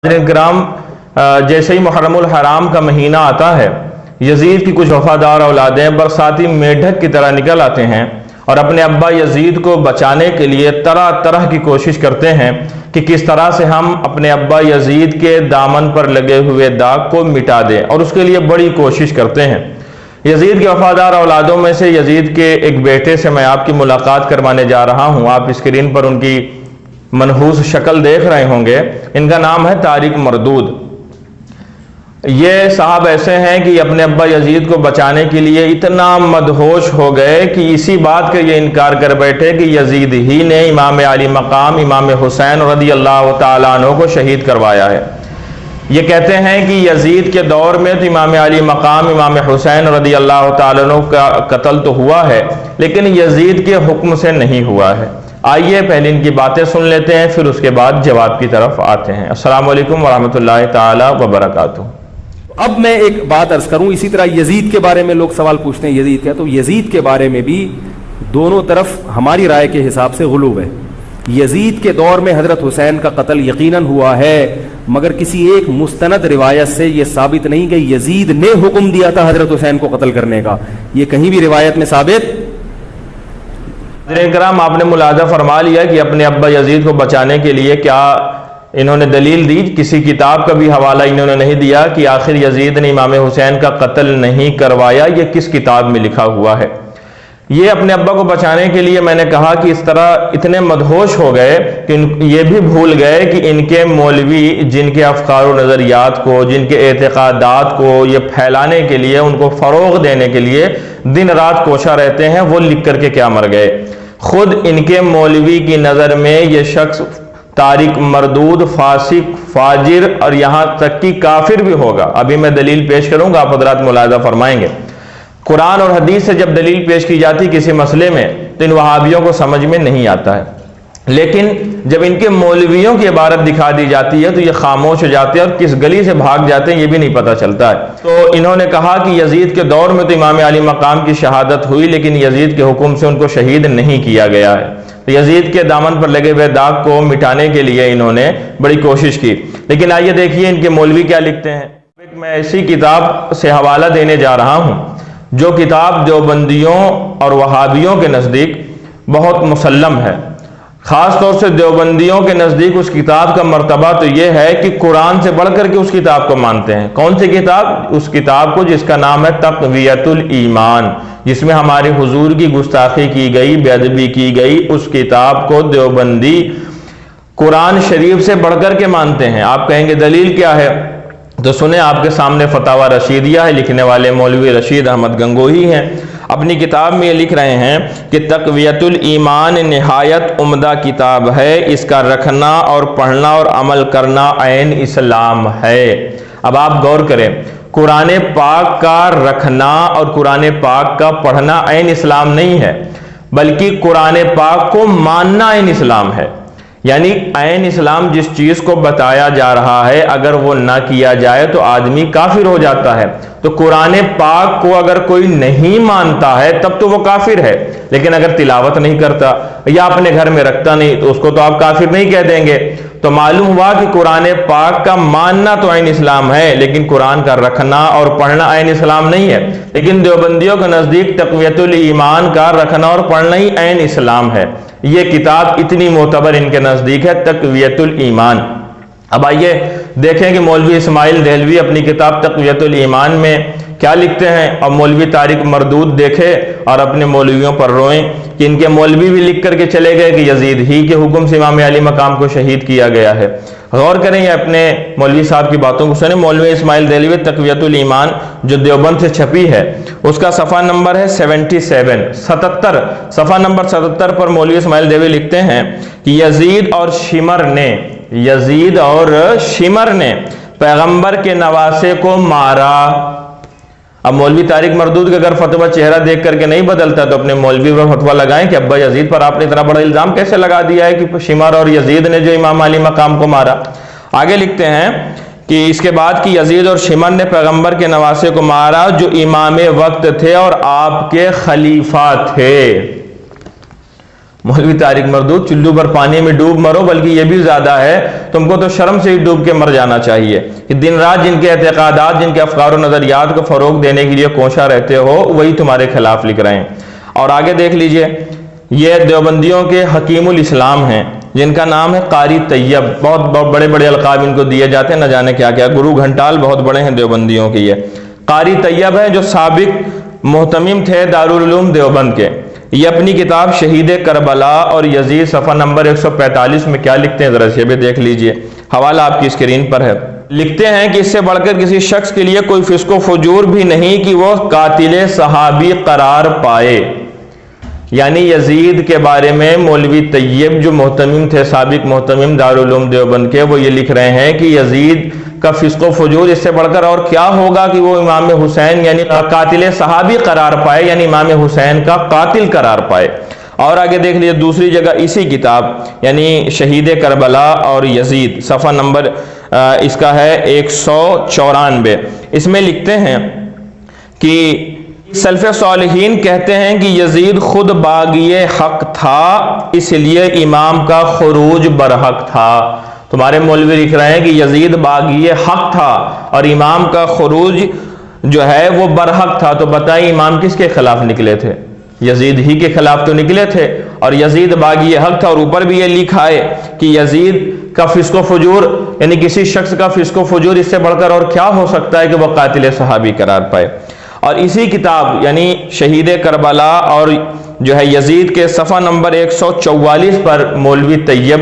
کرام، جیسے ہی محرم الحرام کا مہینہ آتا ہے، یزید کی کچھ وفادار اولادیں برساتی میڈک کی طرح نکل آتے ہیں اور اپنے ابا یزید کو بچانے کے لیے طرح طرح کی کوشش کرتے ہیں کہ کس طرح سے ہم اپنے ابا یزید کے دامن پر لگے ہوئے داغ کو مٹا دیں، اور اس کے لیے بڑی کوشش کرتے ہیں۔ یزید کے وفادار اولادوں میں سے یزید کے ایک بیٹے سے میں آپ کی ملاقات کروانے جا رہا ہوں۔ آپ اسکرین پر ان کی منحوس شکل دیکھ رہے ہوں گے۔ ان کا نام ہے طارق مردود۔ یہ صاحب ایسے ہیں کہ اپنے ابا یزید کو بچانے کے لیے اتنا مدہوش ہو گئے کہ اسی بات کا یہ انکار کر بیٹھے کہ یزید ہی نے امام علی مقام امام حسین رضی اللہ تعالیٰ عنہ کو شہید کروایا ہے۔ یہ کہتے ہیں کہ یزید کے دور میں تو امام علی مقام امام حسین رضی اللہ تعالیٰ عنہ کا قتل تو ہوا ہے، لیکن یزید کے حکم سے نہیں ہوا ہے۔ آئیے پہلے ان کی باتیں سن لیتے ہیں، پھر اس کے بعد جواب کی طرف آتے ہیں۔ السلام علیکم ورحمۃ اللہ تعالی وبرکاتہ۔ اب میں ایک بات عرض کروں، اسی طرح یزید کے بارے میں لوگ سوال پوچھتے ہیں یزید کیا، تو یزید کے بارے میں بھی دونوں طرف ہماری رائے کے حساب سے غلو ہے۔ یزید کے دور میں حضرت حسین کا قتل یقیناً ہوا ہے، مگر کسی ایک مستند روایت سے یہ ثابت نہیں کہ یزید نے حکم دیا تھا حضرت حسین کو قتل کرنے کا۔ یہ کہیں بھی روایت میں ثابت۔ کرام، آپ نے ملاحظہ فرما لیا کہ اپنے ابا یزید کو بچانے کے لیے کیا انہوں نے دلیل دی؟ کسی کتاب کا بھی حوالہ انہوں نے نہیں دیا کہ آخر یزید نے امام حسین کا قتل نہیں کروایا، یہ کس کتاب میں لکھا ہوا ہے۔ یہ اپنے ابا کو بچانے کے لیے میں نے کہا کہ اس طرح اتنے مدہوش ہو گئے کہ یہ بھی بھول گئے کہ ان کے مولوی جن کے افکار و نظریات کو، جن کے اعتقادات کو یہ پھیلانے کے لیے، ان کو فروغ دینے کے لیے دن رات کوشاں رہتے ہیں، وہ لکھ کر کے کیا مر گئے۔ خود ان کے مولوی کی نظر میں یہ شخص طارق مردود فاسق، فاجر اور یہاں تک کہ کافر بھی ہوگا۔ ابھی میں دلیل پیش کروں گا، آپ حضرات ملاحظہ فرمائیں گے۔ قرآن اور حدیث سے جب دلیل پیش کی جاتی کسی مسئلے میں تو ان وہابیوں کو سمجھ میں نہیں آتا ہے، لیکن جب ان کے مولویوں کی عبارت دکھا دی جاتی ہے تو یہ خاموش ہو جاتے ہیں اور کس گلی سے بھاگ جاتے ہیں یہ بھی نہیں پتہ چلتا ہے۔ تو انہوں نے کہا کہ یزید کے دور میں تو امام علی مقام کی شہادت ہوئی، لیکن یزید کے حکم سے ان کو شہید نہیں کیا گیا ہے۔ تو یزید کے دامن پر لگے ہوئے داغ کو مٹانے کے لیے انہوں نے بڑی کوشش کی، لیکن آئیے دیکھیے ان کے مولوی کیا لکھتے ہیں۔ میں ایسی کتاب سے حوالہ دینے جا رہا ہوں جو کتاب دیوبندیوں اور وہابیوں کے نزدیک بہت مسلم ہے۔ خاص طور سے دیوبندیوں کے نزدیک اس کتاب کا مرتبہ تو یہ ہے کہ قرآن سے بڑھ کر کے اس کتاب کو مانتے ہیں۔ کون سی کتاب؟ اس کتاب کو جس کا نام ہے تقویۃ الایمان، جس میں ہمارے حضور کی گستاخی کی گئی، بے ادبی کی گئی، اس کتاب کو دیوبندی قرآن شریف سے بڑھ کر کے مانتے ہیں۔ آپ کہیں گے دلیل کیا ہے؟ تو سنیں، آپ کے سامنے فتاوی رشیدیہ ہے، لکھنے والے مولوی رشید احمد گنگوہی ہیں۔ اپنی کتاب میں یہ لکھ رہے ہیں کہ تقویۃ الایمان نہایت عمدہ کتاب ہے، اس کا رکھنا اور پڑھنا اور عمل کرنا عین اسلام ہے۔ اب آپ غور کریں، قرآن پاک کا رکھنا اور قرآن پاک کا پڑھنا عین اسلام نہیں ہے، بلکہ قرآن پاک کو ماننا عین اسلام ہے۔ یعنی عین اسلام جس چیز کو بتایا جا رہا ہے اگر وہ نہ کیا جائے تو آدمی کافر ہو جاتا ہے۔ تو قرآن پاک کو اگر کوئی نہیں مانتا ہے تب تو وہ کافر ہے، لیکن اگر تلاوت نہیں کرتا یا اپنے گھر میں رکھتا نہیں تو اس کو تو آپ کافر نہیں کہہ دیں گے۔ تو معلوم ہوا کہ قرآن پاک کا ماننا تو عین اسلام ہے، لیکن قرآن کا رکھنا اور پڑھنا عین اسلام نہیں ہے۔ لیکن دیوبندیوں کے نزدیک تقویۃ الایمان کا رکھنا اور پڑھنا ہی عین اسلام ہے۔ یہ کتاب اتنی معتبر ان کے نزدیک ہے، تقویۃ الایمان۔ اب آئیے دیکھیں کہ مولوی اسماعیل دہلوی اپنی کتاب تقویۃ الایمان میں کیا لکھتے ہیں، اور مولوی طارق مردود دیکھے اور اپنے مولویوں پر روئیں کہ ان کے مولوی بھی لکھ کر کے چلے گئے کہ یزید ہی کے حکم سے امام علی مقام کو شہید کیا گیا ہے۔ غور کریں یہ اپنے مولوی صاحب کی باتوں کو سنیں۔ مولوی اسماعیل دہلوی تقویۃ الایمان جو دیوبند سے چھپی ہے، اس کا صفحہ نمبر ہے 77 صفحہ نمبر 77 پر مولوی اسماعیل دہلوی لکھتے ہیں کہ یزید اور شمر نے پیغمبر کے نواسے کو مارا۔ اب مولوی طارق مردود کا اگر فتویٰ چہرہ دیکھ کر کے نہیں بدلتا تو اپنے مولوی پر فتویٰ لگائیں کہ ابا یزید پر آپ نے اتنا بڑا الزام کیسے لگا دیا ہے کہ شمر اور یزید نے جو امام علی مقام کو مارا۔ آگے لکھتے ہیں کہ اس کے بعد کہ یزید اور شمر نے پیغمبر کے نواسے کو مارا جو امام وقت تھے اور آپ کے خلیفہ تھے۔ مولوی طارق مردود چلو پر پانی میں ڈوب مرو، بلکہ یہ بھی زیادہ ہے، تم کو تو شرم سے ہی ڈوب کے مر جانا چاہیے کہ دن رات جن کے اعتقادات، جن کے افکار و نظریات کو فروغ دینے کے لیے کوشاں رہتے ہو، وہی تمہارے خلاف لکھ رہے ہیں۔ اور آگے دیکھ لیجئے، یہ دیوبندیوں کے حکیم الاسلام ہیں جن کا نام ہے قاری طیب، بہت بڑے بڑے القاب ان کو دیے جاتے ہیں، نہ جانے کیا کیا، گرو گھنٹال بہت بڑے ہیں دیوبندیوں کے۔ یہ قاری طیب ہے جو سابق محتمم تھے دارالعلوم دیوبند کے۔ یہ اپنی کتاب شہید کربلا اور یزید صفحہ نمبر 145 میں کیا لکھتے ہیں، ذرا سے بھی دیکھ لیجئے، حوالہ آپ کی اسکرین پر ہے۔ لکھتے ہیں کہ اس سے بڑھ کر کسی شخص کے لیے کوئی فسق و فجور بھی نہیں کہ وہ قاتل صحابی قرار پائے۔ یعنی یزید کے بارے میں مولوی طیب جو محتمم تھے، سابق محتمم دارالعلوم دیوبند کے، وہ یہ لکھ رہے ہیں کہ یزید کا فسق و فجور اس سے بڑھ کر اور کیا ہوگا کہ وہ امام حسین یعنی قاتل صحابی قرار پائے، یعنی امام حسین کا قاتل قرار پائے۔ اور آگے دیکھ لیجیے دوسری جگہ اسی کتاب یعنی شہید کربلا اور یزید صفحہ نمبر اس کا ہے 194، اس میں لکھتے ہیں کہ سلف صالحین کہتے ہیں کہ یزید خود باغی حق تھا، اس لیے امام کا خروج برحق تھا۔ تمہارے مولوی لکھ رہے ہیں کہ یزید باغی حق تھا اور امام کا خروج جو ہے وہ برحق تھا، تو بتائیں امام کس کے خلاف نکلے تھے؟ یزید ہی کے خلاف تو نکلے تھے، اور یزید باغی حق تھا، اور اوپر بھی یہ لکھا ہے کہ یزید کا فسق و فجور یعنی کسی شخص کا فسق و فجور اس سے بڑھ کر اور کیا ہو سکتا ہے کہ وہ قاتل صحابی قرار پائے۔ اور اسی کتاب یعنی شہید کربلا اور جو ہے یزید کے صفحہ نمبر 144 پر مولوی طیب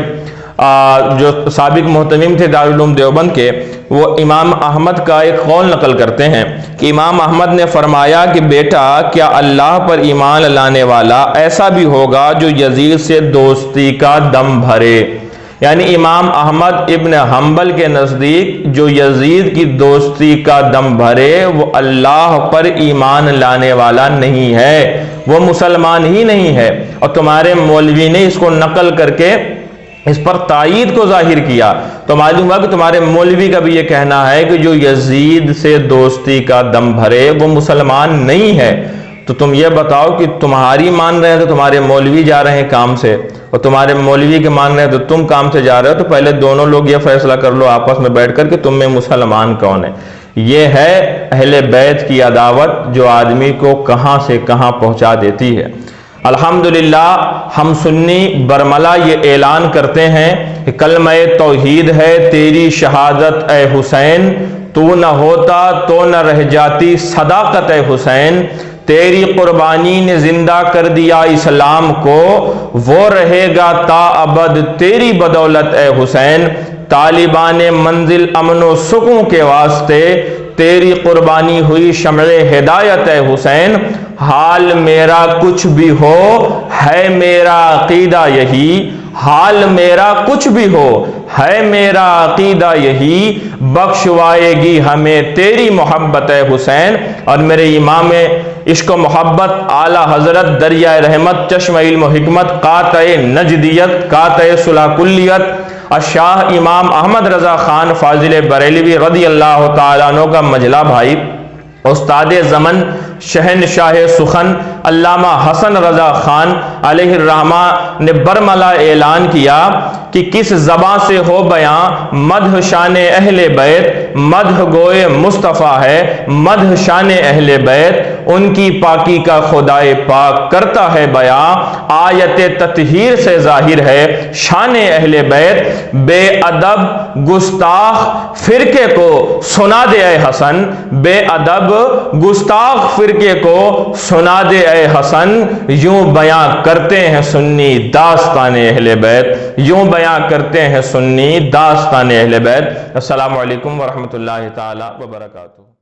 جو سابق محتمم تھے دارالعلوم دیوبند کے، وہ امام احمد کا ایک قول نقل کرتے ہیں کہ امام احمد نے فرمایا کہ بیٹا کیا اللہ پر ایمان لانے والا ایسا بھی ہوگا جو یزید سے دوستی کا دم بھرے؟ یعنی امام احمد ابن حنبل کے نزدیک جو یزید کی دوستی کا دم بھرے وہ اللہ پر ایمان لانے والا نہیں ہے، وہ مسلمان ہی نہیں ہے۔ اور تمہارے مولوی نے اس کو نقل کر کے اس پر تائید کو ظاہر کیا، تو معلوم ہوا کہ تمہارے مولوی کا بھی یہ کہنا ہے کہ جو یزید سے دوستی کا دم بھرے وہ مسلمان نہیں ہے۔ تو تم یہ بتاؤ کہ تمہاری مان رہے ہیں تو تمہارے مولوی جا رہے ہیں کام سے، اور تمہارے مولوی کے مان رہے ہیں تو تم کام سے جا رہے ہو، تو پہلے دونوں لوگ یہ فیصلہ کر لو آپس میں بیٹھ کر کہ تم میں مسلمان کون ہے۔ یہ ہے اہل بیت کی عداوت جو آدمی کو کہاں سے کہاں پہنچا دیتی ہے۔ الحمدللہ ہم سنی برملا یہ اعلان کرتے ہیں کہ کلمہ توحید ہے تیری شہادت اے حسین، تو نہ ہوتا تو نہ رہ جاتی صداقت اے حسین، تیری قربانی نے زندہ کر دیا اسلام کو، وہ رہے گا تا ابد تیری بدولت اے حسین، طالبان منزل امن و سکون کے واسطے تیری قربانی ہوئی شمع ہدایت اے حسین، حال میرا کچھ بھی ہو ہے میرا عقیدہ یہی، حال میرا کچھ بھی ہو ہے میرا عقیدہ یہی، بخشوائے گی ہمیں تیری محبت اے حسین۔ اور میرے امام عشق و محبت اعلیٰ حضرت دریائے رحمت چشم علم و حکمت قاطع نجدیت قاطع صلح کلیت الشاہ امام احمد رضا خان فاضل بریلوی رضی اللہ تعالیٰ عنہ کا مجلہ بھائی استاد زمن شہنشاہ سخن علامہ حسن رضا خان علیہ الرحمہ نے برملا اعلان کیا کہ کس زباں سے ہو بیاں مدح شان اہل بیت، مدح گوئے مصطفیٰ ہے مدح شان اہل بیت، ان کی پاکی کا خدائے پاک کرتا ہے بیاں، آیت تطہیر سے ظاہر ہے شان اہل بیت، بے ادب گستاخ فرقے کو سنا دے اے حسن، بے ادب گستاخ فرقے کو سنا دے اے حسن، یوں بیاں کرتے ہیں سنی داستان اہل بیت، یوں بیاں کرتے ہیں سنی داستان اہل بیت۔ السلام علیکم ورحمۃ اللہ تعالی وبرکاتہ۔